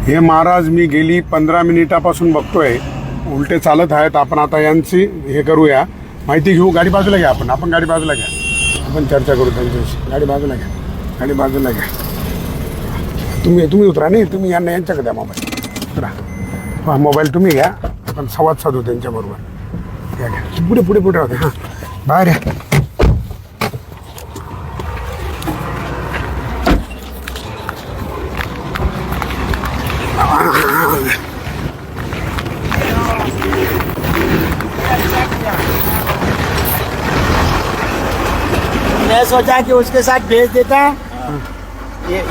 हे महाराज मी गेली 15 मिनिटापासून बघतोय उलटे चालत आहेत. आपण आता यांची हे करूया, माहिती घेऊ. गाडी बाजूला घ्या, आपण गाडी बाजूला घ्या, आपण चर्चा करू त्यांच्याशी. गाडी बाजूला घ्या, गाडी बाजूला घ्या. तुम्ही उतरा. नाही तुम्ही यांच्याकडे द्या मोबाईल. उतरा, मोबाईल तुम्ही घ्या, आपण संवाद साधू त्यांच्याबरोबर. घ्या पुढे पुढे पुढे राहते. हां बाहेर या. मैं सोचा कि उसके साथ भेज देता.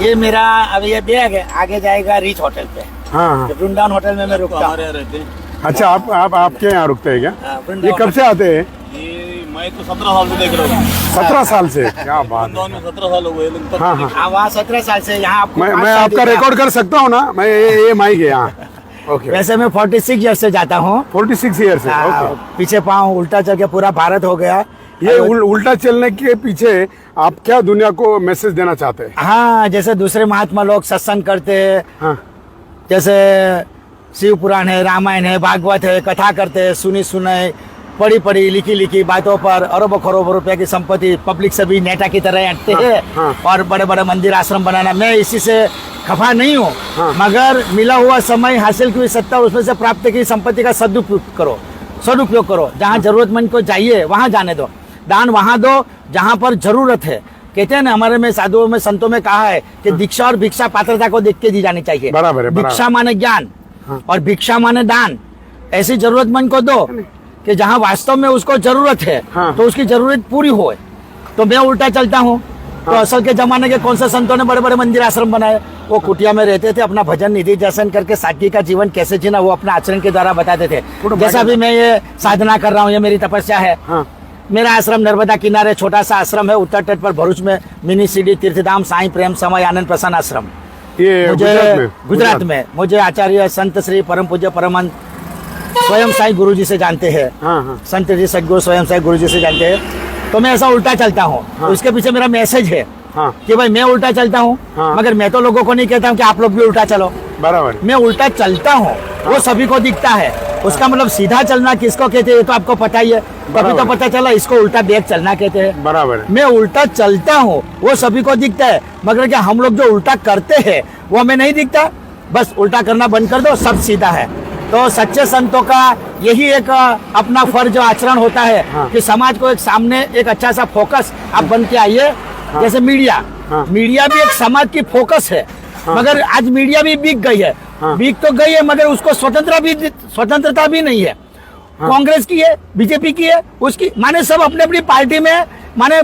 ये मेरा अब ये बैग है, आगे जाएगा रिच होटल पे. हाँ वृंदावन होटल में मैं रुकता हूँ. अच्छा, आप आपके यहाँ रुकते हैं क्या? वृंदावन. ये कब से आते हैं? ये मैं तो 17 साल से देख रहा हूँ. 17 साल से? क्या बात है. में 17 साल हो गए. हाँ हाँ, हाँ वहाँ 17 साल से. यहाँ आपको मैं 5 मैं साल आपका दिखा. रिकॉर्ड कर सकता हूँ ना? मैं ये माइक है यहाँ. ओके. वैसे मैं 46 ईयर से जाता हूँ. 46 ईयर से. ओके. पीछे पाँव उल्टा चल के पूरा भारत हो गया. ये उल्टा चलने के पीछे आप क्या दुनिया को मैसेज देना चाहते हैं? हाँ, जैसे दूसरे महात्मा लोग सत्संग करते हैं, हाँ जैसे शिव पुराण है, रामायण है, भागवत है, कथा करते हैं, सुनी सुनाई, पढ़ी पढ़ी लिखी लिखी बातों पर अरबों करोड़ों रुपए की संपत्ति पब्लिक से भी नेता की तरह हटते हैं. हाँ. और बड़े बड़े मंदिर आश्रम बनाना. मैं इसी से खफा नहीं हूँ. हाँ. मगर मिला हुआ समय, हासिल की हुई सत्ता, उसमें से प्राप्त की संपत्ति का सदुपयोग करो. जहाँ जरूरतमंद को चाहिए वहाँ जाने दो. दान वहाँ दो जहाँ पर जरूरत है. कहते हैं ना, हमारे में साधुओं में संतों में कहा है कि दीक्षा और भिक्षा पात्रता को देख के दी जानी चाहिए. बराबर है. दीक्षा माने ज्ञान. हाँ. और भिक्षा माने दान. ऐसी जरूरतमंद को दो कि जहाँ वास्तव में उसको जरूरत है. हाँ. तो उसकी जरूरत पूरी हो. तो मैं उल्टा चलता हूँ. तो असल के जमाने के कौन से संतों ने बड़े बड़े मंदिर आश्रम बनाए? वो कुटिया में रहते थे, अपना भजन निधि दर्शन करके सादगी का जीवन कैसे जीना वो अपना आचरण के द्वारा बताते थे. जैसा भी मैं ये साधना कर रहा हूँ, ये मेरी तपस्या है. हाँ. मेरा आश्रम नर्मदा किनारे छोटा सा आश्रम है उत्तर तट पर भरूच में. मिनी सीडी तीर्थधाम साईं प्रेम समय आनंद प्रसन्न आश्रम. ये मुझे गुजरात में मुझे आचार्य संत श्री परम पूज्य परमहंस स्वयं साईं गुरु जी से जानते हैं. हाँ हाँ. संत जी सदगुरु स्वयं साईं गुरु जी से जानते हैं. तो मैं ऐसा उल्टा चलता हूँ. हाँ. उसके पीछे मेरा मैसेज है. हाँ. कि भाई मैं उल्टा चलता हूँ. हाँ. मगर मैं तो लोगों को नहीं कहता हूँ कि आप लोग भी उल्टा चलो. बराबर. मैं उल्टा चलता हूँ. वो सभी को दिखता है. उसका मतलब सीधा चलना किसको कहते हैं ये तो आपको पता ही है. तभी तो पता चला इसको उल्टा बैग चलना कहते हैं. बराबर. मैं उल्टा चलता हूँ, वो सभी को दिखता है. मगर क्या हम लोग जो उल्टा करते हैं वो हमें नहीं दिखता? बस उल्टा करना बंद कर दो, सब सीधा है. तो सच्चे संतों का यही एक अपना फर्ज आचरण होता है. हाँ. कि समाज को एक सामने एक अच्छा सा फोकस आप बन के आइए. हाँ. जैसे मीडिया. हाँ. मीडिया भी एक समाज की फोकस है. हाँ. मगर आज मीडिया भी बिक गई है. हाँ. बिक तो गई है मगर उसको स्वतंत्रता भी नहीं है. हाँ. कांग्रेस की है, बीजेपी की है, उसकी माने सब अपनी अपनी पार्टी में माने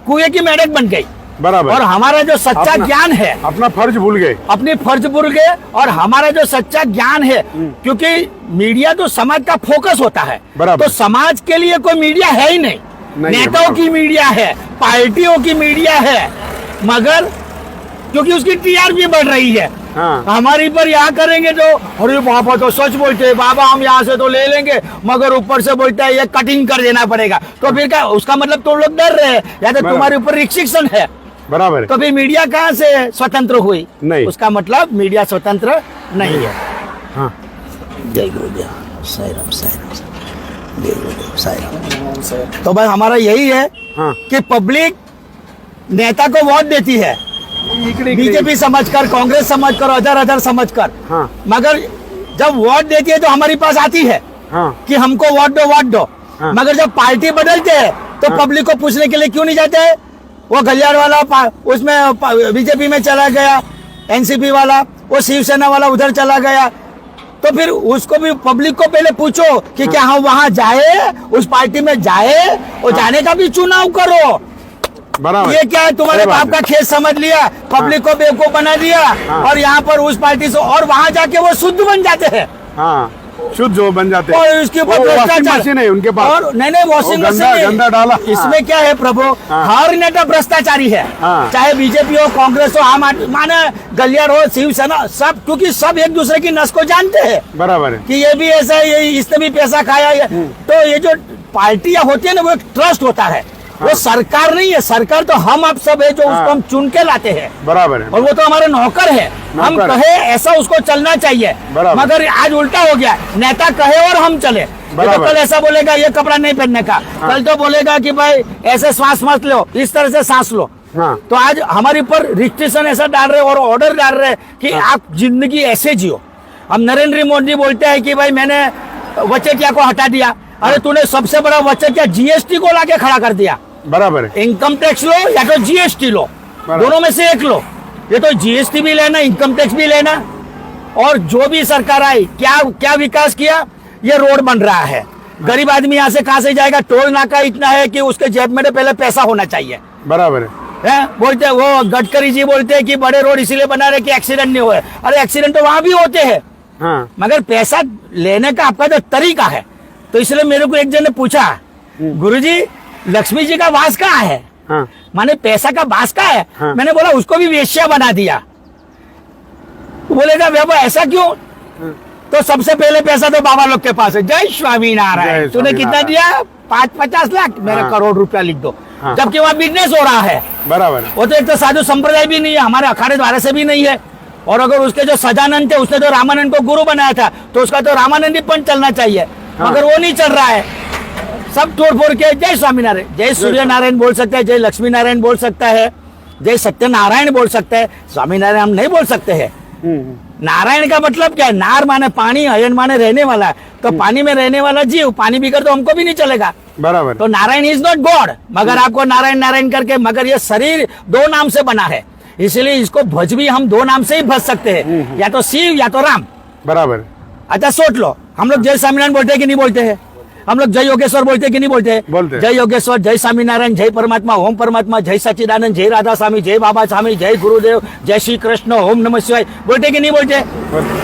कुएं की मेढक बन गई. बराबर. और हमारा जो सच्चा ज्ञान है, अपना फर्ज भूल गए. अपनी फर्ज भूल गए. और हमारा जो सच्चा ज्ञान है, क्योंकि मीडिया तो समाज का फोकस होता है. बराबर. तो समाज के लिए कोई मीडिया है ही नहीं. नेताओं की मीडिया है, पार्टियों की मीडिया है. मगर क्योंकि उसकी टीआरपी बढ़ रही है. हाँ. हमारी पर यहाँ करेंगे तो अरे बाबा तो सच बोलते हैं, बाबा हम यहाँ से तो ले लेंगे, मगर ऊपर से बोलता है ये कटिंग कर देना पड़ेगा. तो फिर क्या? उसका मतलब तुम लोग डर रहे हैं या तो तुम्हारे ऊपर रिस्ट्रिक्शन है. बराबर. तो फिर मीडिया कहाँ से स्वतंत्र हुई? नहीं. उसका मतलब मीडिया स्वतंत्र नहीं है. हाँ. जय गुरुदेव. साईं राम, साईं राम. जय गुरुदेव, साईं राम. तो भाई हमारा यही है. हाँ. कि पब्लिक नेता को वोट देती है, बीजेपी समझकर, कांग्रेस समझकर, अदर समझकर. हाँ. मगर जब वोट देती है तो हमारे पास आती है. हाँ. कि हमको वोट दो. हाँ. मगर जब पार्टी बदलते हैं तो पब्लिक को पूछने के लिए क्यों नहीं जाते हैं? वो गलियार वाला उसमें बीजेपी में चला गया, एनसीपी वाला, वो शिवसेना वाला उधर चला गया. तो फिर उसको भी पब्लिक को पहले पूछो कि क्या हम वहां जाए, उस पार्टी में जाए, और जाने का भी चुनाव करो. बराबर. ये क्या है? तुम्हारे बाप का खेत समझ लिया, पब्लिक को बेवकूफ बना दिया. हाँ. और यहाँ पर उस पार्टी से, और वहां जाके वो शुद्ध बन जाते हैं. हाँ. शुद्ध जो बन जाते हैं. और इसके ऊपर वॉशिंग भ्रष्टाचार मशीन है उनके पास. और नहीं वॉशिंग मशीन गंदा डाला. इसमें क्या है प्रभु? हाँ. हर नेता भ्रष्टाचारी है. हाँ. चाहे बीजेपी हो, कांग्रेस हो, आम आदमी माने गलियार हो, शिवसेना, सब. क्योंकि सब एक दूसरे की नस को जानते हैं. बराबर है. कि ये भी ऐसा है, ये इसने भी पैसा खाया है. तो ये जो पार्टियां होती है ना, वो एक ट्रस्ट होता है. वो सरकार नहीं है, सरकार तो हम आप सब है जो उसको हम चुन के लाते हैं, बराबर है। और वो तो हमारे नौकर है। हम नौकर। कहे ऐसा उसको चलना चाहिए, बराबर। मगर आज उल्टा हो गया, नेता कहे और हम चले। ये तो बराबर। कल ऐसा बोलेगा ये कपड़ा नहीं पहनने का, कल तो बोलेगा कि भाई ऐसे सांस मत लो, इस तरह से सांस लो। हाँ। तो आज हमारे ऊपर रिस्ट्रिक्शन ऐसा डाल रहे और ऑर्डर डाल रहे कि आप जिंदगी ऐसे जियो। अब नरेंद्र मोदी बोलते हैं कि भाई मैंने वचेटिया को हटा दिया। अरे तूने सबसे बड़ा वचेटिया जीएसटी को लाके खड़ा कर दिया। बराबर है। इनकम टैक्स लो या तो जीएसटी लो, बराबर। दोनों में से एक लो। ये तो जीएसटी भी लेना, इनकम टैक्स भी लेना, और जो भी सरकार आई क्या क्या विकास किया। ये रोड बन रहा है, गरीब आदमी यहाँ से कहाँ से जाएगा। टोल नाका इतना है कि उसके जेब में तो पहले पैसा होना चाहिए। बराबर है। बोलते हैं वो गडकरी जी बोलते हैं कि बड़े रोड इसीलिए बना रहे कि एक्सीडेंट नहीं हुए। अरे एक्सीडेंट तो वहां भी होते हैं, हाँ। मगर पैसा लेने का आपका जो तरीका है। तो इसलिए मेरे को एक जन ने पूछा, गुरुजी लक्ष्मी जी का वास कहाँ है, हाँ। माने पैसा का वास कहाँ है। हाँ। मैंने बोला उसको भी वेश्या बना दिया। तो बोलेगा बाबा ऐसा क्यों। तो सबसे पहले पैसा तो बाबा लोग के पास है। जय स्वामी नारायण। जय तूने कितना स्वामीनारायण। दिया 5-50 लाख, मेरा हाँ। करोड़ रुपया लिख दो। हाँ। जबकि वहाँ बिजनेस हो रहा है। बराबर है। वो तो एक तो साधु संप्रदाय भी नहीं है, हमारे अखाड़े द्वारा से भी नहीं है। और अगर उसके जो सजानंद थे उसने तो रामानंद को गुरु बनाया था, तो उसका तो रामानंदी पंथ चलना चाहिए। हाँ। मगर वो नहीं चल रहा है, सब तोड़ फोड़ के। जय स्वामीनारायण, जय सूर्य नारायण बोल सकते हैं, जय लक्ष्मी नारायण बोल सकता है, जय सत्यनारायण बोल सकते हैं। स्वामीनारायण हम नहीं बोल सकते हैं। नारायण का मतलब क्या है। नार माने पानी, अयन माने रहने वाला है। तो पानी में रहने वाला जीव, पानी बिगर तो हमको भी नहीं चलेगा। बराबर। तो नारायण इज नॉट गॉड, मगर आपको नारायण नारायण करके, मगर ये शरीर 2 नाम से बना है, इसलिए इसको भज भी हम 2 नाम से ही भज सकते हैं, या तो शिव या तो राम। बराबर। अच्छा सोच लो, हम लोग जय स्वामीनारायण बोलते हैं कि नहीं बोलते हैं। हम लोग जय योगेश्वर बोलते हैं कि नहीं बोलते हैं। बोलते हैं। जय योगेश्वर, जय स्वामीनारायण, जय परमात्मा, ओम परमात्मा, जय सच्चिदानंद, जय राधा स्वामी, जय बाबा स्वामी, जय गुरुदेव, जय श्री कृष्ण, ओम नमः शिवाय बोलते कि नहीं बोलते।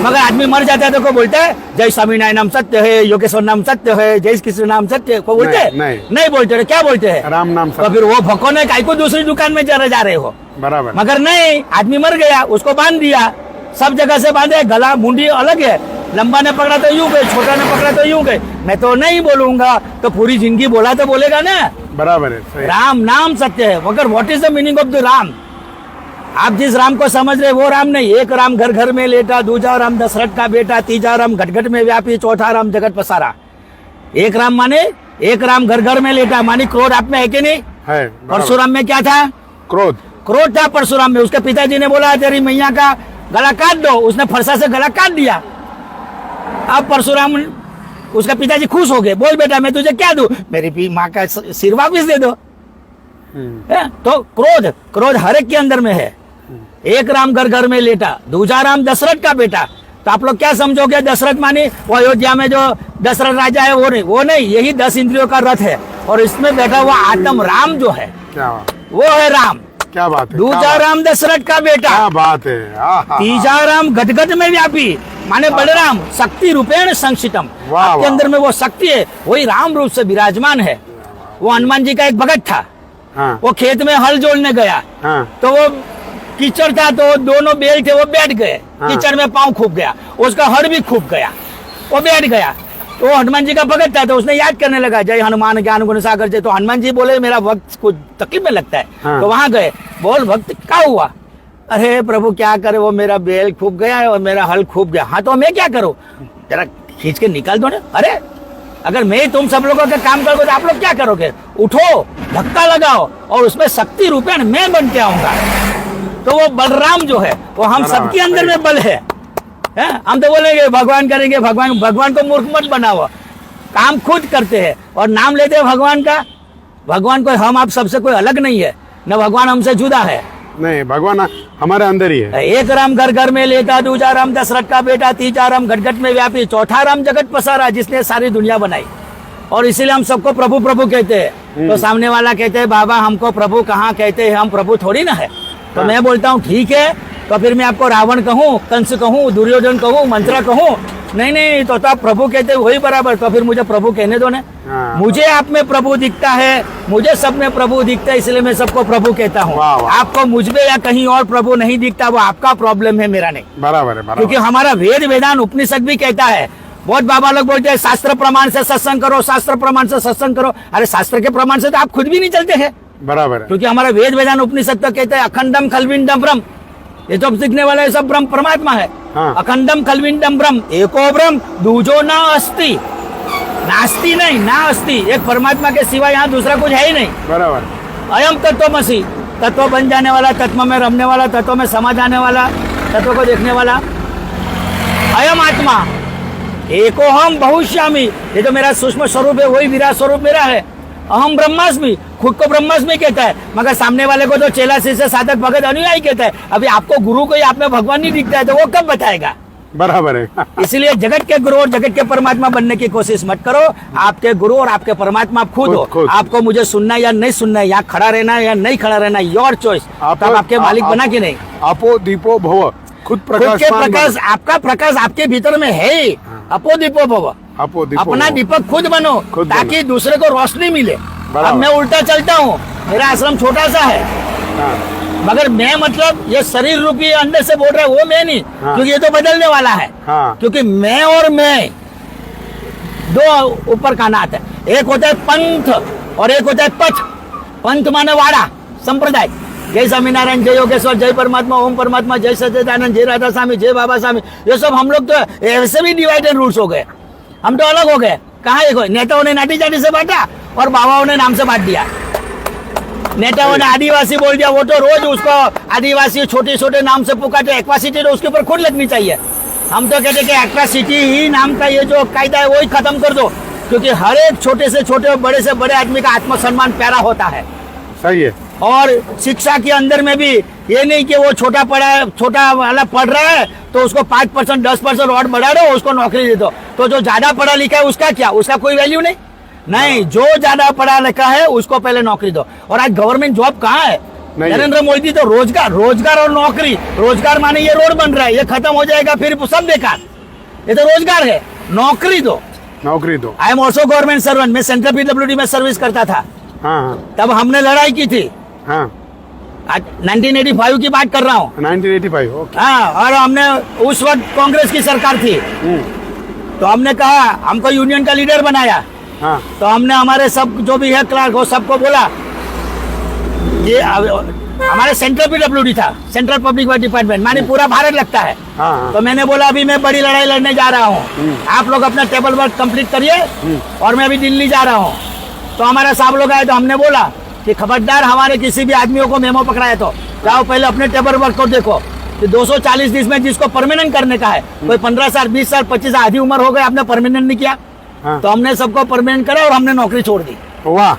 मगर आदमी मर जाता है तो को बोलता है जय स्वामीनारायण नाम सत्य है, योगेश्वर नाम सत्य है, जय कृष्ण नाम सत्य है, को बोलते हैं? नहीं बोलते। क्या बोलते हैं? राम नाम तो फिर वो भकोने काय को दूसरी दुकान में जा रहे हो। बराबर। मगर नहीं, आदमी मर गया, उसको बांध दिया, सब जगह से बांधे, गला मुंडी अलग है, लंबा ने पकड़ा तो यूं गए, छोटा ने पकड़ा तो यूं गए। मैं तो नहीं बोलूंगा, तो पूरी जिंदगी बोला तो बोलेगा ना। बराबर है। सही। राम नाम सत्य है, मगर what is the meaning of the Ram. आप जिस राम को समझ रहे वो राम नहीं। एक राम घर घर में लेटा, दूजा राम दशरथ का बेटा, तीजा राम घट घट में व्यापी, चौथा राम जगत पसारा। एक राम माने एक राम घर घर में लेटा, मानी क्रोध आप में है कि नहीं। है। बराबर। परशुराम में क्या था? क्रोध। क्रोध था परशुराम में। उसके पिताजी ने बोला तेरी मैया का गला काट दो, उसने फरसा से गला काट दिया। अब परशुराम, उसका पिताजी खुश हो गए, बोल बेटा मैं तुझे क्या दूं, मेरी माँ का सिर वापिस दे दो। तो क्रोध हर एक के अंदर में है। एक राम घर घर में लेटा, दूजा राम दशरथ का बेटा। तो आप लोग क्या समझोगे दशरथ मानी वो अयोध्या में जो दशरथ राजा है वो नहीं, यही 10 इंद्रियों का रथ है, और इसमें बैठा हुआ आत्म राम जो है क्या वो है राम। क्या बात है। दूजा राम दशरथ का बेटा, क्या बात है। आहा। तीजा राम घटघट में व्यापी, माने बलराम शक्ति रूपेण संक्षितम। वाह, आपके वाह। अंदर में वो शक्ति है, वही राम रूप से विराजमान है। वो हनुमान जी का एक भगत था, हाँ। वो खेत में हल जोड़ने गया, हाँ। तो वो कीचड़ था, तो दोनों बैल थे वो बैठ गए, हाँ। कीचड़ में पांव खूब गया, उसका हर भी खूब गया, वो बैठ गया। तो हनुमान जी का भगत था, तो उसने याद करने लगा जय हनुमान ज्ञान गुण सागर जय। तो हनुमान जी बोले मेरा वक्त कुछ तकलीफ में लगता है। हाँ। तो वहां गए, बोल भक्त क्या हुआ। अरे प्रभु क्या करे, वो मेरा बैल खूब गया है और मेरा हल खूब गया। हाँ तो मैं क्या करूं, जरा खींच के निकाल दो ना। अरे अगर मैं तुम सब लोगों का काम करोगे तो आप लोग क्या करोगे, उठो धक्का लगाओ और उसमें शक्ति रूपेण मैं बन के आऊंगा। तो वो बलराम जो है वो हम सबके अंदर में बल है। हम तो बोलेंगे भगवान करेंगे, भगवान को मूर्ख मत बनाओ, काम खुद करते हैं और नाम लेते हैं भगवान का। भगवान को हम आप सबसे कोई अलग नहीं है, न भगवान हमसे जुदा है। नहीं, भगवान हमारे अंदर ही है। एक राम घर घर में लेटा, दूजा राम दशरथ का बेटा, तीजा राम घट घट में व्यापी, चौथा राम जगत पसारा, जिसने सारी दुनिया बनाई। और इसीलिए हम सबको प्रभु प्रभु कहते हैं। तो सामने वाला कहते हैं बाबा हमको प्रभु कहाँ कहते हैं, हम प्रभु थोड़ी ना है। तो मैं बोलता हूँ ठीक है, तो फिर मैं आपको रावण कहूँ, कंस कहूँ, दुर्योधन कहूँ, मंत्रा कहूँ। नहीं तो आप प्रभु कहते वही बराबर, तो फिर मुझे प्रभु कहने दो ना। हाँ। मुझे आप में प्रभु दिखता है, मुझे सब में प्रभु दिखता है, इसलिए मैं सबको प्रभु कहता हूँ। वाह, वाह। आपको मुझ में या कहीं और प्रभु नहीं दिखता, वो आपका प्रॉब्लम है, मेरा नहीं। बराबर है। बराबर। क्योंकि हमारा वेद वेदांत उपनिषद भी कहता है बहुत बाबा लोग बोलते हैं शास्त्र प्रमाण से सत्संग करो, शास्त्र प्रमाण से सत्संग करो। अरे शास्त्र के प्रमाण से तो आप खुद भी नहीं चलते हैं, बराबर है। क्योंकि हमारा वेद वेदांत उपनिषद तो कहते हैं अखंडम खलविंडम ब्रह्म, ये तो सीखने वाला ये सब ब्रह्म परमात्मा है। हाँ। अखंडम खलविंडम ब्रह्म एको ब्रह्म दूजो ना अस्ति, नास्ति नहीं ना अस्ति, एक परमात्मा के सिवा यहाँ दूसरा कुछ है ही नहीं। बराबर। अयम तत्वमसि, तत्व बन जाने वाला, तत्व में रमने वाला, तत्व में समा जाने वाला, तत्व को देखने वाला। अयम आत्मा एको हम बहुश्यामी, ये तो मेरा सूक्ष्म स्वरूप है, वही विराट स्वरूप मेरा है। अहम ब्रह्मास्मि, खुद को ब्रह्मास्मि कहता है, मगर सामने वाले को तो चेला शिष्य साधक भगत अनुयायी कहता है। अभी आपको गुरु को ही आप में भगवान नहीं दिखता है तो वो कब बताएगा? बराबर है। इसलिए जगत के गुरु और जगत के परमात्मा बनने की कोशिश मत करो। आपके गुरु और आपके परमात्मा आप खुद हो। खुद। आपको मुझे सुनना या नहीं सुनना है, यहाँ खड़ा रहना है या नहीं खड़ा रहना, योर चॉइस। आप तब आपके मालिक बना कि नहीं? आपो दीपो भव, खुद खुद के प्रकाश, प्रकाश, आपका प्रकाश आपके भीतर में है ही। अपो दीपो भव, आपो दीपो अपना भव। दीपक खुद बनो, खुद ताकि दूसरे को रोशनी मिले। बराबर। अब मैं उल्टा चलता हूँ, मेरा आश्रम छोटा सा है, हाँ, मगर मैं मतलब ये शरीर रूपी अंदर से बोल रहा है वो मैं नहीं, हाँ। क्योंकि ये तो बदलने वाला है। हाँ। क्योंकि मैं और मैं दो ऊपर का नात है, एक होता है पंथ और एक होता है पथ। पंथ माने वाड़ा, संप्रदाय। जय स्वामीनारायण, जय योगेश्वर, जय परमात्मा, ओम परमात्मा, जय सच्चिदानंद, जय राधा स्वामी, जय बाबा स्वामी, ये सब हम लोग तो ऐसे भी डिवाइड एंड रूल्स हो गए। हम तो अलग हो गए। कहाँ एक नेताओं ने नाटी जाटी से बांटा और बाबाओं ने नाम से बांट दिया। नेताओं ने आदिवासी बोल दिया, वो तो रोज उसको आदिवासी छोटे छोटे नाम से पुकारते, एक्वासिटी तो उसके ऊपर खुद लगनी चाहिए। हम तो कहते कि एक्वासिटी ही नाम का ये जो कायदा है वो ही खत्म कर दो, क्योंकि हर एक छोटे से छोटे और बड़े से बड़े आदमी का आत्मसम्मान प्यारा होता है। सही है। और शिक्षा के अंदर में भी ये नहीं कि वो छोटा वाला पढ़ रहा है तो उसको 5% 10% और बढ़ा दो, उसको नौकरी दे दो। तो जो ज्यादा पढ़ा लिखा है उसका क्या, उसका कोई वैल्यू नहीं। जो ज्यादा पढ़ा लिखा है उसको पहले नौकरी दो। और आज गवर्नमेंट जॉब कहाँ है? नरेंद्र मोदी तो रोजगार और नौकरी। रोजगार माने ये रोड बन रहा है, ये खत्म हो जाएगा फिर सब बेकार। ये तो रोजगार है, नौकरी दो, नौकरी दो। I am also government servant. मैं सेंट्रल PWD में सर्विस करता था। हाँ, तब हमने लड़ाई की थी। हाँ, 1985 की बात कर रहा हूँ। 1985, ओके। हाँ, और हमने उस वक्त कांग्रेस की सरकार थी, तो हमने कहा, हमको यूनियन का लीडर बनाया। हाँ, तो हमने हमारे सब जो भी है क्लार्क वो सबको बोला कि हमारे सेंट्रल PWD था, सेंट्रल पब्लिक वर्क डिपार्टमेंट, माने पूरा भारत लगता है। हाँ। तो मैंने बोला अभी मैं बड़ी लड़ाई लड़ने जा रहा हूँ, आप लोग अपना टेबल वर्क कंप्लीट करिए और मैं अभी दिल्ली जा रहा हूँ। तो हमारे साहब लोग आए तो हमने बोला कि खबरदार हमारे किसी भी आदमियों को मेमो पकड़ाए तो जाओ पहले अपने टेबल वर्क को देखो कि 240 दिन में जिसको परमानेंट करने का है, कोई 15 साल 20 साल 25 साल आधी उम्र हो गई, आपने परमानेंट नहीं किया। हाँ। तो हमने सबको परमानेंट करा और हमने नौकरी छोड़ दी। वाह,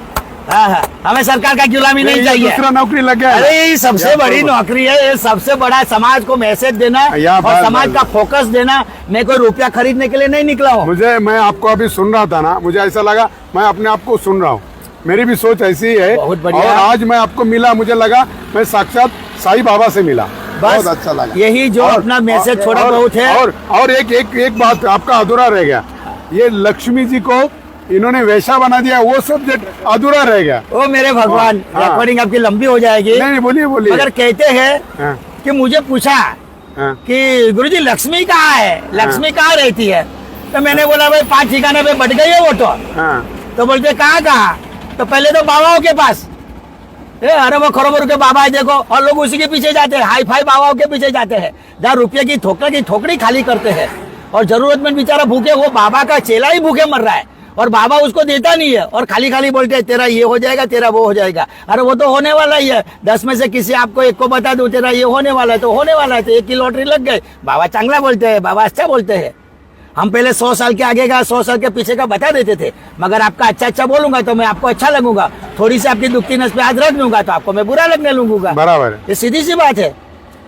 हाँ, हमें सरकार का गुलामी नहीं ये चाहिए। दूसरा नौकरी लग गया है। अरे ये सबसे बड़ी नौकरी है, ये सबसे बड़ा समाज को मैसेज देना या और बस, समाज बस। का फोकस देना। मैं कोई रुपया खरीदने के लिए नहीं निकला हूँ। मैं आपको अभी सुन रहा था ना, मुझे ऐसा लगा मैं अपने आप को सुन रहा हूँ। मेरी भी सोच ऐसी ही है। बहुत बढ़िया। और आज मैं आपको मिला, मुझे लगा मैं साक्षात साईं बाबा से मिला। बहुत अच्छा लगा। यही जो अपना मैसेज छोड़ा बहुत है। और एक बात आपका अधूरा रह गया, ये लक्ष्मी जी को इन्होंने वैसा बना दिया, वो सब्जेक्ट अधूरा रह गया। ओ मेरे भगवान, हाँ। रिकॉर्डिंग आपकी लंबी हो जाएगी। नहीं, बोलिए बोलिए। अगर कहते हैं हाँ, कि मुझे पूछा हाँ, कि गुरुजी लक्ष्मी कहाँ है, लक्ष्मी कहाँ रहती है, तो मैंने बोला भाई 5 ठिकाने पे बट गई है वो हाँ, तो बोलते कहाँ? तो पहले तो बाबाओं के पास, अरे वो खरोबर के बाबा है देखो, और लोग उसी के पीछे जाते हैं, हाई फाई बाबाओं के पीछे जाते हैं, जहाँ रुपये की ठोकरी खाली करते हैं और जरूरतमंद बेचारा भूखे, वो बाबा का चेला ही भूखे मर रहा है और बाबा उसको देता नहीं है और खाली खाली बोलते हैं तेरा ये हो जाएगा, तेरा वो हो जाएगा। अरे वो तो होने वाला ही है। 10 में से किसी आपको एक को बता दूं तेरा ये होने वाला है तो होने वाला है, तो 1 की लॉटरी लग गई। बाबा चांगला बोलते हैं, बाबा अच्छा बोलते हैं। हम पहले 100 साल के आगे का 100 साल के पीछे का बता देते थे, मगर आपका अच्छा बोलूंगा तो मैं आपको अच्छा लगूंगा, थोड़ी सी आपकी दुखती नस पे हाथ रख दूंगा तो आपको मैं बुरा लगने लगूंगा। बराबर है। ये सीधी सी बात है।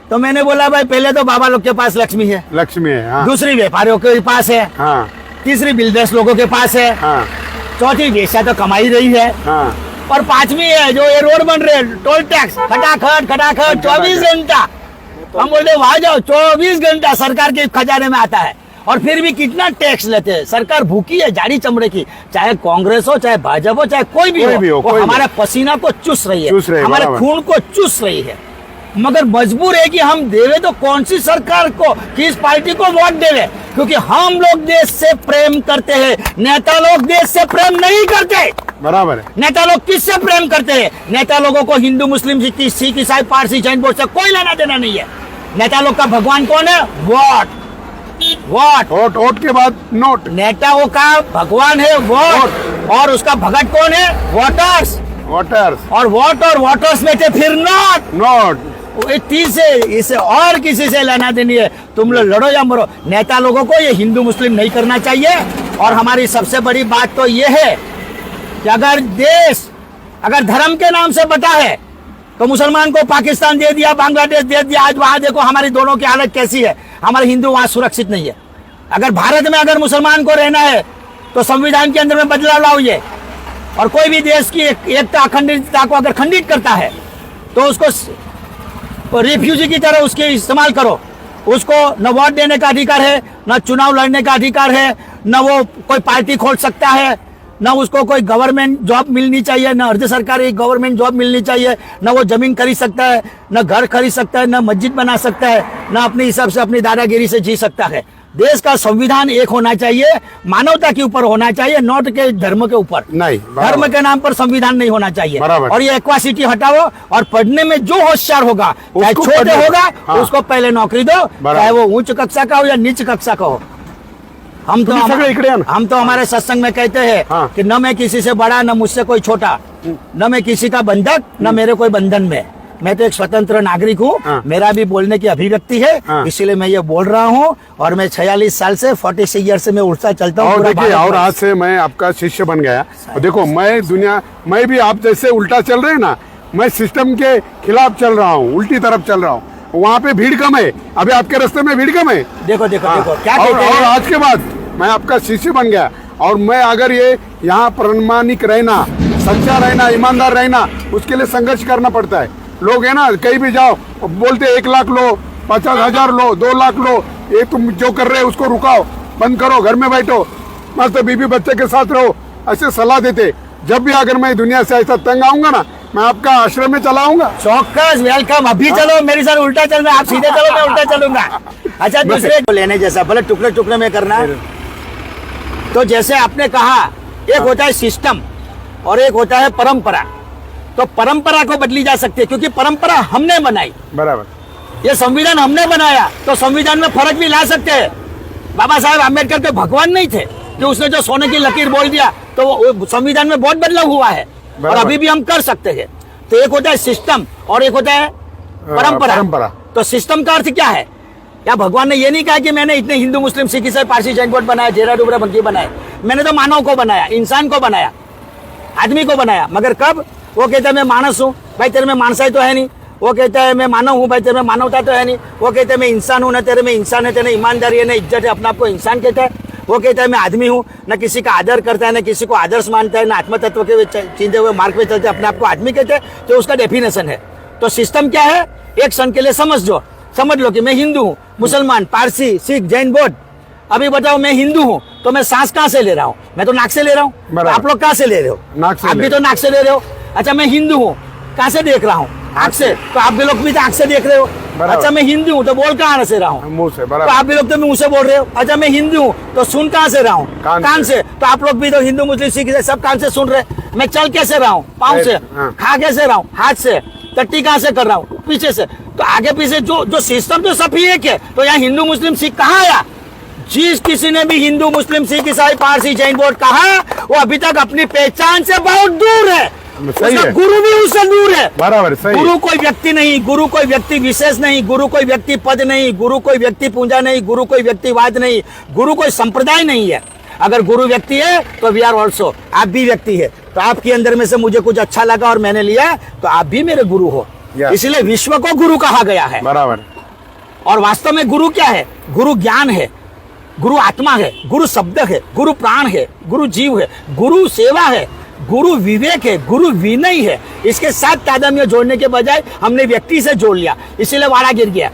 तो मैंने बोला भाई पहले तो बाबा लोग के पास लक्ष्मी है, लक्ष्मी है। हाँ, दूसरी व्यापारियों के पास है, हाँ, तीसरी बिल्डर्स लोगों के पास है, हाँ, चौथी वेश्या तो कमाई रही है, हाँ, और 5वीं है जो ये रोड बन रहे हैं, टोल टैक्स खटाखट 24 घंटा। हम बोलते वहां जाओ, 24 घंटा सरकार के खजाने में आता है और फिर भी कितना टैक्स लेते हैं। सरकार भूखी है जाड़ी चमड़े की, चाहे कांग्रेस हो, चाहे भाजपा हो, चाहे कोई भी हो, वो हमारे पसीना को चूस रही है, हमारे खून को चूस रही है। मगर मजबूर है कि हम देवे तो कौन सी सरकार को, किस पार्टी को वोट देवे, क्योंकि हम लोग देश से प्रेम करते हैं, नेता लोग देश से प्रेम नहीं करते। बराबर है। नेता लोग किससे प्रेम करते हैं? नेता लोगों को हिंदू मुस्लिम सिख ईसाई पारसी जैन बोर्ड से कोई लेना देना नहीं है। नेता लोग का भगवान कौन है? वोट। वोट वोट, वोट के बाद नोट। नेताओं का भगवान है वोट, और उसका भगत कौन है? वोटर्स। वोटर्स और वोट और वोटर्स में थे फिर नोट। नोट। से इसे और किसी से लेना देनी है। तुम लोग लड़ो या मरो, नेता लोगों को ये हिंदू मुस्लिम नहीं करना चाहिए। और हमारी सबसे बड़ी बात तो ये है कि अगर देश अगर धर्म के नाम से बटा है तो मुसलमान को पाकिस्तान दे दिया, बांग्लादेश दे दिया, आज वहां देखो हमारी दोनों की हालत कैसी है। हमारे हिंदू वहां सुरक्षित नहीं है। अगर भारत में अगर मुसलमान को रहना है तो संविधान के अंदर में बदलाव लाओ। और कोई भी देश की एकता अखंडता को अगर खंडित करता है तो उसको रिफ्यूजी की तरह उसके इस्तेमाल करो। उसको न वोट देने का अधिकार है, न चुनाव लड़ने का अधिकार है, न वो कोई पार्टी खोल सकता है, न उसको कोई गवर्नमेंट जॉब मिलनी चाहिए, न अर्ध सरकारी गवर्नमेंट जॉब मिलनी चाहिए, न वो जमीन खरीद सकता है, न घर खरीद सकता है, न मस्जिद बना सकता है, न अपने हिसाब से अपनी दादागिरी से जी सकता है। देश का संविधान एक होना चाहिए, मानवता के ऊपर होना चाहिए, नोट के धर्म के ऊपर नहीं। धर्म के नाम पर संविधान नहीं होना चाहिए। बराबर। और ये इक्वालिटी हटाओ, और पढ़ने में जो होशियार होगा, चाहे उसको छोटे पढ़ने- होगा, हाँ। उसको पहले नौकरी दो, चाहे वो उच्च कक्षा का हो या नीच कक्षा का हो। हम तो तुम्ही सगळे इकडे या ना। हम तो हमारे सत्संग में कहते हैं हाँ। कि न मैं किसी से बड़ा, न मुझसे कोई छोटा, न मैं किसी का बंधक, न मेरे कोई बंधन में। मैं तो एक स्वतंत्र नागरिक हूँ। हाँ। मेरा भी बोलने की अभिव्यक्ति है। हाँ। इसीलिए मैं ये बोल रहा हूँ। और मैं 46 साल से 46 ईयर से मैं उड़ता चलता हूँ और पूरा देखिए, भारत और में। आज से मैं आपका शिष्य बन गया। और देखो, मैं भी आप जैसे उल्टा चल रहे हैं ना, मैं सिस्टम के खिलाफ चल रहा हूँ, उल्टी तरफ चल रहा हूँ। वहाँ पे भीड़ कम है, अभी आपके रास्ते में भीड़ कम है। देखो देखो हाँ। देखो क्या और कहते हैं। आज के बाद मैं आपका शिष्य बन गया। और मैं अगर ये यहाँ प्रामाणिक रहना, सच्चा रहना, ईमानदार रहना, उसके लिए संघर्ष करना पड़ता है। लोग है ना, कहीं भी जाओ बोलते 1 लाख लो, 50,000 लो, 2 लाख लो, ये तुम जो कर रहे हो उसको रुकाओ, बंद करो, घर में बैठो, मस्त बीवी बच्चे के साथ रहो, ऐसे सलाह देते। जब भी अगर मैं दुनिया से ऐसा तंग आऊंगा ना, मैं आपका आश्रम में चला आऊंगा। चौक्कस वेलकम। अभी चलो मेरे साथ उल्टा चल रहा है, आप सीधे चलो, मैं उल्टा चलूंगा। अच्छा, दूसरे को लेने जैसा भले टुकड़े टुकड़े में करना है। तो जैसे आपने कहा, एक होता है सिस्टम और एक होता है परंपरा। तो परंपरा को बदली जा सकती है, क्योंकि परंपरा हमने बनाई, बराबर। ये संविधान हमने बनाया, तो संविधान में फर्क भी ला सकते हैं। बाबा साहेब अम्बेडकर के भगवान नहीं थे कि उसने जो सोने की लकीर बोल दिया तो वो संविधान में बहुत बदलाव हुआ है। और बराबर। अभी भी हम कर सकते हैं। तो एक होता है सिस्टम और एक होता है परंपरा। परंपरा। तो सिस्टम का अर्थ क्या है? या भगवान ने ये नहीं कहा कि मैंने इतने हिंदू मुस्लिम सिख ईसाई पारसी जैन बोर्ड बनाया, जेरा डुबरा बंकी बनाए। मैंने तो मानव को बनाया, इंसान को बनाया, आदमी को बनाया। मगर कब? वो कहता है मैं मानस हूँ, भाई तेरे में मानसाई तो है नहीं। वो कहता है मैं मानव हूँ, भाई तेरे में मानवता तो है नहीं। वो कहता है मैं इंसान हूँ, ना तेरे में इंसान है, तेरे ईमानदारी है, ना इज्जत है, अपने आप को इंसान कहता है। वो कहता है मैं आदमी हूँ, ना किसी का आदर करता है, ना किसी को आदर्श मानता है, ना आत्म तत्व के चींधे हुए मार्ग पे चलते अपने आप को आदमी कहते हैं। तो उसका डेफिनेशन है। तो सिस्टम क्या है? एक क्षण के लिए समझ लो कि मैं हिंदू हूँ, मुसलमान, पारसी, सिख, जैन बौद्ध। अभी बताओ, मैं हिंदू हूँ तो मैं सांस कहाँ से ले रहा हूँ? मैं तो नाक से ले रहा हूँ। तो आप लोग कहाँ से ले रहे हो? नाक से आप ले भी तो नाक से ले रहे हो। अच्छा, मैं हिंदू हूँ, कहाँ से देख रहा हूँ? आँख से। तो आप भी लोग भी तो आँख से देख रहे हो। बराबर। अच्छा, मैं हिंदू हूँ तो बोल कहाँ से रहा हूँ? मुंह से। तो बराबर। आप भी लोग तो मुंह से बोल रहे हो। अच्छा, मैं हिंदू हूँ तो सुन कहाँ से रहा हूँ? कान कान से। से। तो आप लोग भी तो हिंदू मुस्लिम सिख ईसाई सब कान से सुन रहे। मैं चल कैसे रहा हूँ? पाँव से। हाँ। खा कैसे रहा हूँ? हाथ से। टट्टी कहाँ से कर रहा हूँ? पीछे से। तो आगे पीछे जो सिस्टम तो सब ही एक है। तो यहाँ हिंदू मुस्लिम सिख कहाँ आया? जिस किसी ने भी हिंदू मुस्लिम सिख ईसाई पारसी जैन बौद्ध कहा, वो अभी तक अपनी पहचान से बहुत दूर है। सही उसका है। गुरु भी उससे दूर है। बराबर, सही। गुरु कोई व्यक्ति नहीं, गुरु कोई व्यक्ति विशेष नहीं, गुरु कोई व्यक्ति पद नहीं, गुरु कोई व्यक्ति पूजा नहीं, गुरु कोई व्यक्तिवाद नहीं, गुरु कोई संप्रदाय नहीं है। अगर गुरु व्यक्ति है तो वी आर ऑल्सो, आप भी व्यक्ति है। तो आपके अंदर में से मुझे कुछ अच्छा लगा और मैंने लिया, तो आप भी मेरे गुरु हो। Yes. इसलिए विश्व को गुरु कहा गया है। बराबर। और वास्तव में गुरु क्या है? गुरु ज्ञान है, गुरु आत्मा है, गुरु शब्द है, गुरु प्राण है, गुरु जीव है, गुरु सेवा है, गुरु विवेक है, गुरु विनय है। इसके साथ तादात्म्य जोड़ने के बजाय हमने व्यक्ति से जोड़ लिया, इसीलिए वाड़ा गिर गया।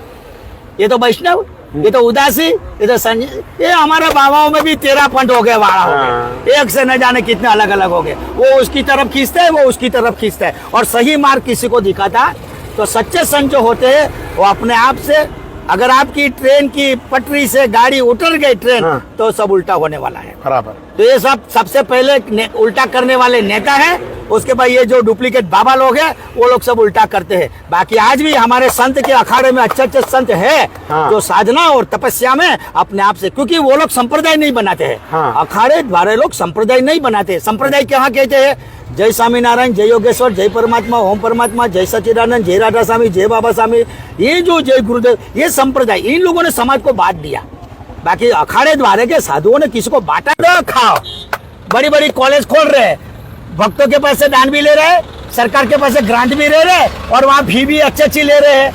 ये तो वैष्णव, ये तो उदासी, ये तो संजय, ये हमारे बाबाओं में भी 13 पंथ हो गए, वाड़ा हो गए। एक से न जाने कितने अलग अलग हो गए। वो उसकी तरफ खींचता है, वो उसकी तरफ खींचता है, और सही मार्ग किसी को दिखाता तो सच्चे संत जो होते हैं वो अपने आप से, अगर आपकी ट्रेन की पटरी से गाड़ी उतर गई ट्रेन, हाँ। तो सब उल्टा होने वाला है। बराबर। तो ये सब सबसे पहले उल्टा करने वाले नेता है, उसके बाद ये जो डुप्लीकेट बाबा लोग हैं वो लोग सब उल्टा करते हैं। बाकी आज भी हमारे संत के अखाड़े में अच्छे अच्छे संत है हाँ। जो साधना और तपस्या में अपने आप से, क्योंकि वो लोग संप्रदाय नहीं बनाते हैं। हाँ। अखाड़े द्वारे लोग संप्रदाय नहीं बनाते। संप्रदाय क्या कहते हैं? जय स्वामीनारायण, जय योगेश्वर, जय परमात्मा, ओम परमात्मा, जय सच्चिदानंद, जय राधा स्वामी, जय बाबा स्वामी, ये जो जय गुरुदेव, ये संप्रदाय इन लोगों ने समाज को बांट दिया। बाकी अखाड़े द्वारे के साधुओं ने किसी को बांटा तो खाओ। बड़ी बड़ी कॉलेज खोल रहे हैं, भक्तों के पास से दान भी ले रहे हैं, सरकार के पास से ग्रांट भी ले रहे हैं और वहाँ फी भी अच्छी अच्छी ले रहे हैं,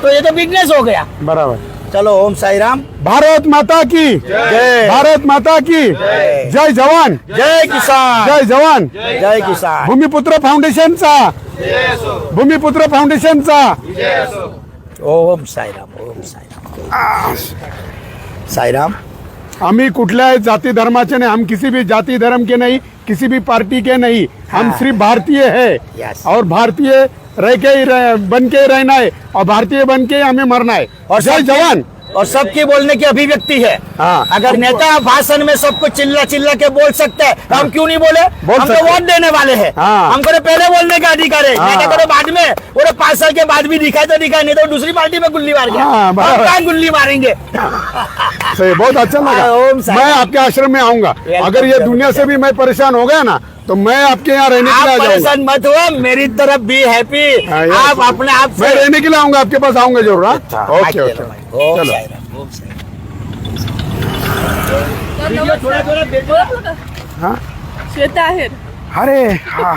तो ये तो बिजनेस हो गया। बराबर। चलो ओम साई राम, भारत माता की जय। भारत माता की जय जवान, जय किसान, जय जवान। जय किसान। भूमिपुत्र फाउंडेशनचा, भूमिपुत्र फाउंडेशनचा ओम साई राम, ओम साई राम, साई राम। आम्ही कुठल्याही जाती धर्माचे नहीं, हम किसी भी जाति धर्म के नहीं, किसी भी पार्टी के नहीं, हम हाँ। सिर्फ भारतीय है Yes। और भारतीय रह के ही बन के ही रहना है और भारतीय बन के ही हमें मरना है। और जय जवान। और सबकी बोलने की अभिव्यक्ति है। हाँ। अगर नेता भाषण में सबको चिल्ला चिल्ला के बोल सकते हैं, तो हम क्यों नहीं बोले? बोल हम तो सकते। वोट देने वाले हैं। हाँ। हमको तो पहले बोलने का अधिकार है। हाँ। नेता को तो बाद में, वो तो 5 साल के बाद भी दिखाए तो दिखाए, नहीं तो दूसरी पार्टी में गुल्ली मार गया। हाँ, हम बराबर। कहाँ गुल्ली मारेंगे? सही, बहुत अच्छा ओम लगा। साई मैं आपके आश्रम में आऊंगा। Welcome, अगर ये welcome। दुनिया से भी मैं परेशान हो गया ना, तो मैं आपके यहाँ रहने के आप लिए आ जाऊंगा। परेशान मत हो, मेरी तरफ भी हैप्पी। हाँ, yes। आप अपने आप मैं से रहने के लिए आऊंगा, आपके पास आऊंगा जरूर। हाँ? अच्छा, ओके ओके, ओके ओम चलो। साई राम, ओम साई राम। थोड़ा थोड़ा हाँ? श्वेता आहेर अरे हाँ